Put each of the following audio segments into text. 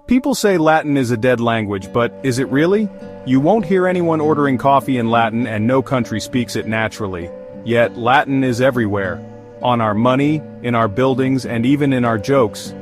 People say Latin is a dead language, but is it really? You won't hear anyone ordering coffee in Latin, and no country speaks it naturally. Yet Latin is everywhere. On our money, in our buildings, and even in our jokes.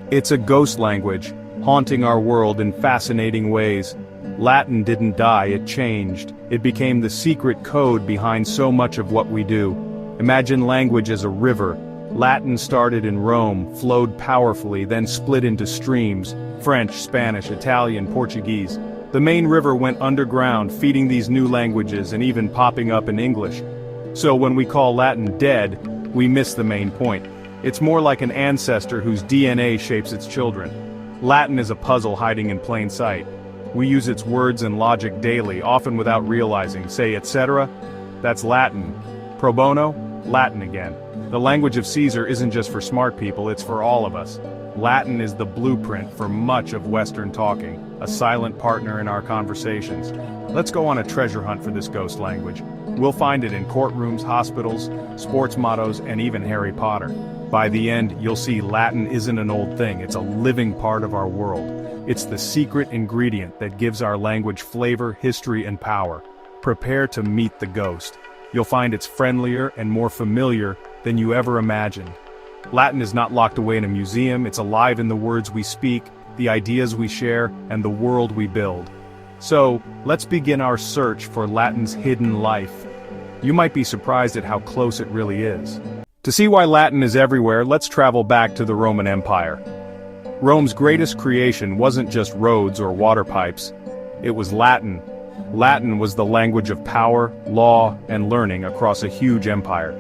It's a ghost language, haunting our world in fascinating ways. Latin didn't die, it changed. It became the secret code behind so much of what we do. Imagine language as a river. Latin started in Rome, flowed powerfully, then split into streams: French, Spanish, Italian, Portuguese. The main river went underground, feeding these new languages and even popping up in English. So when we call Latin dead, we miss the main point. It's more like an ancestor whose DNA shapes its children. Latin is a puzzle hiding in plain sight. We use its words and logic daily, often without realizing. Say etc. That's Latin. Pro bono? Latin again. The language of Caesar isn't just for smart people, it's for all of us. Latin is the blueprint for much of Western talking, a silent partner in our conversations. Let's go on a treasure hunt for this ghost language. We'll find it in courtrooms, hospitals, sports mottos, and even Harry Potter. By the end, you'll see Latin isn't an old thing, it's a living part of our world. It's the secret ingredient that gives our language flavor, history, and power. Prepare to meet the ghost. You'll find it's friendlier and more familiar than you ever imagined. Latin is not locked away in a museum, it's alive in the words we speak, the ideas we share, and the world we build. So, let's begin our search for Latin's hidden life. You might be surprised at how close it really is. To see why Latin is everywhere, let's travel back to the Roman Empire. Rome's greatest creation wasn't just roads or water pipes. It was Latin. Latin was the language of power, law, and learning across a huge empire.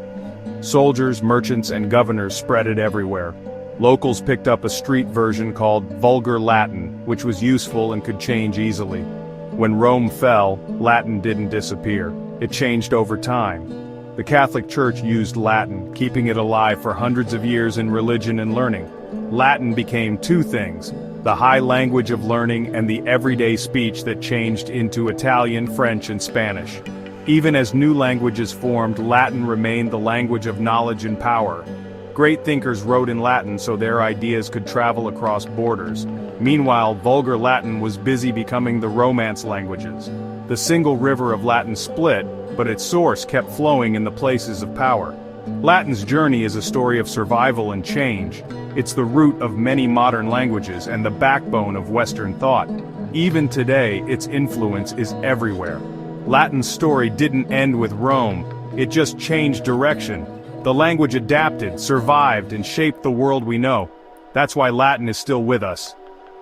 Soldiers, merchants, and governors spread it everywhere. Locals picked up a street version called Vulgar Latin, which was useful and could change easily. When Rome fell, Latin didn't disappear. It changed over time. The Catholic Church used Latin, keeping it alive for hundreds of years in religion and learning. Latin became two things: the high language of learning and the everyday speech that changed into Italian, French, and Spanish. Even as new languages formed, Latin remained the language of knowledge and power. Great thinkers wrote in Latin so their ideas could travel across borders. Meanwhile, Vulgar Latin was busy becoming the Romance languages. The single river of Latin split, but its source kept flowing in the places of power. Latin's journey is a story of survival and change. It's the root of many modern languages and the backbone of Western thought. Even today, its influence is everywhere. Latin's story didn't end with Rome, it just changed direction. The language adapted, survived, and shaped the world we know. That's why Latin is still with us,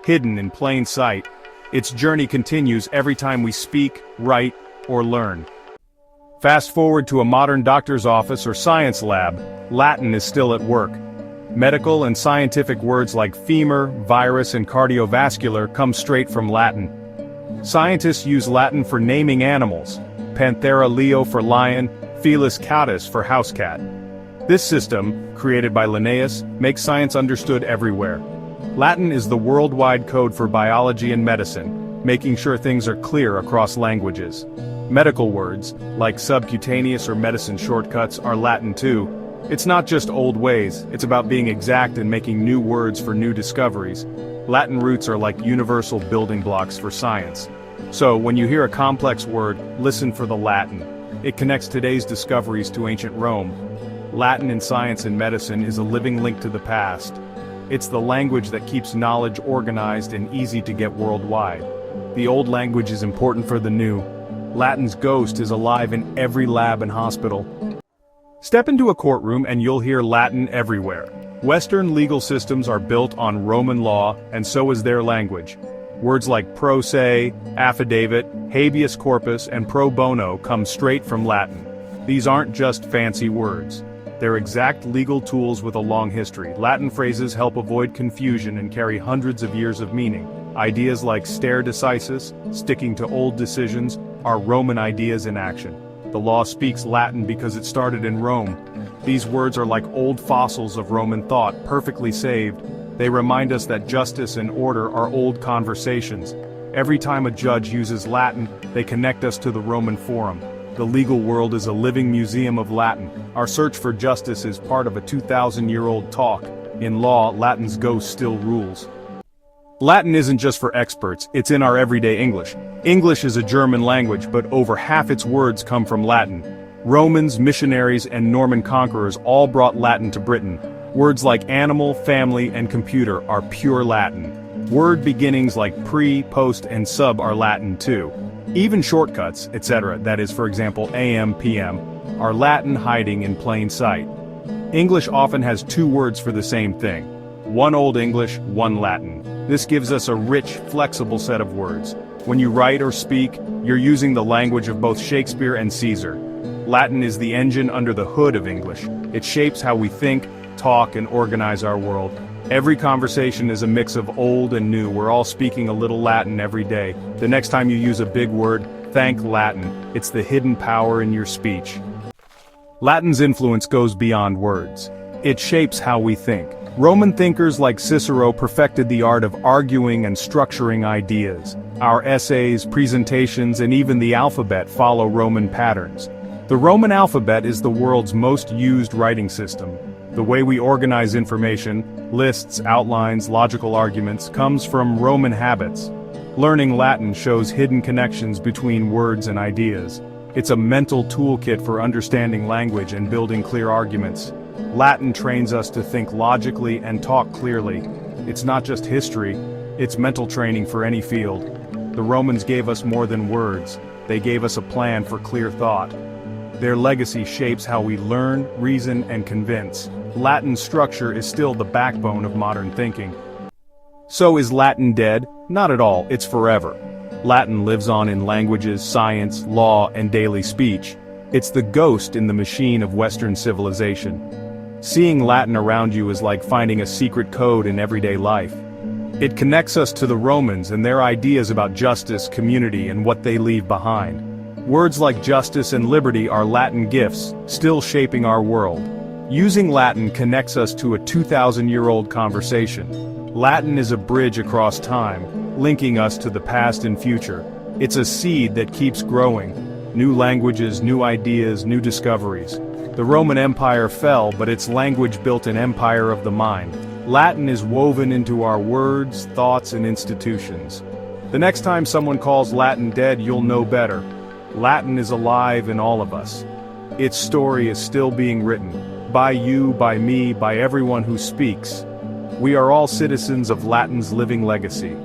hidden in plain sight. Its journey continues every time we speak, write, or learn. Fast forward to a modern doctor's office or science lab, Latin is still at work. Medical and scientific words like femur, virus, and cardiovascular come straight from Latin. Scientists use Latin for naming animals: Panthera leo for lion, Felis catus for house cat. This system, created by Linnaeus, makes science understood everywhere. Latin is the worldwide code for biology and medicine, making sure things are clear across languages. Medical words, like subcutaneous or medicine shortcuts, are Latin too. It's not just old ways, it's about being exact and making new words for new discoveries. Latin roots are like universal building blocks for science. So, when you hear a complex word, listen for the Latin. It connects today's discoveries to ancient Rome. Latin in science and medicine is a living link to the past. It's the language that keeps knowledge organized and easy to get worldwide. The old language is important for the new. Latin's ghost is alive in every lab and hospital. Step into a courtroom and you'll hear Latin everywhere. Western legal systems are built on Roman law, and so is their language. Words like pro se, affidavit, habeas corpus, and pro bono come straight from Latin. These aren't just fancy words. They're exact legal tools with a long history. Latin phrases help avoid confusion and carry hundreds of years of meaning. Ideas like stare decisis, sticking to old decisions, are Roman ideas in action. The law speaks Latin because it started in Rome. These words are like old fossils of Roman thought, perfectly saved. They remind us that justice and order are old conversations. Every time a judge uses Latin, they connect us to the Roman Forum. The legal world is a living museum of Latin. Our search for justice is part of a 2,000-year-old talk. In law, Latin's ghost still rules. Latin isn't just for experts, it's in our everyday English. English is a German language, but over half its words come from Latin. Romans, missionaries, and Norman conquerors all brought Latin to Britain. Words like animal, family, and computer are pure Latin. Word beginnings like pre, post, and sub are Latin too. Even shortcuts, etc., that is, for example, AM, PM, are Latin hiding in plain sight. English often has two words for the same thing. One Old English, one Latin. This gives us a rich, flexible set of words. When you write or speak, you're using the language of both Shakespeare and Caesar. Latin is the engine under the hood of English. It shapes how we think, talk, and organize our world. Every conversation is a mix of old and new. We're all speaking a little Latin every day. The next time you use a big word, thank Latin. It's the hidden power in your speech. Latin's influence goes beyond words. It shapes how we think. Roman thinkers like Cicero perfected the art of arguing and structuring ideas. Our essays, presentations, and even the alphabet follow Roman patterns. The Roman alphabet is the world's most used writing system. The way we organize information, lists, outlines, logical arguments, comes from Roman habits. Learning Latin shows hidden connections between words and ideas. It's a mental toolkit for understanding language and building clear arguments. Latin trains us to think logically and talk clearly. It's not just history, it's mental training for any field. The Romans gave us more than words. They gave us a plan for clear thought. Their legacy shapes how we learn, reason, and convince. Latin's structure is still the backbone of modern thinking. So is Latin dead? Not at all, it's forever. Latin lives on in languages, science, law, and daily speech. It's the ghost in the machine of Western civilization. Seeing Latin around you is like finding a secret code in everyday life. It connects us to the Romans and their ideas about justice, community, and what they leave behind. Words like justice and liberty are Latin gifts, still shaping our world. Using Latin connects us to a 2,000-year-old conversation. Latin is a bridge across time, linking us to the past and future. It's a seed that keeps growing. New languages, new ideas, new discoveries. The Roman Empire fell, but its language built an empire of the mind. Latin is woven into our words, thoughts, and institutions. The next time someone calls Latin dead, you'll know better. Latin is alive in all of us. Its story is still being written. By you, by me, by everyone who speaks. We are all citizens of Latin's living legacy.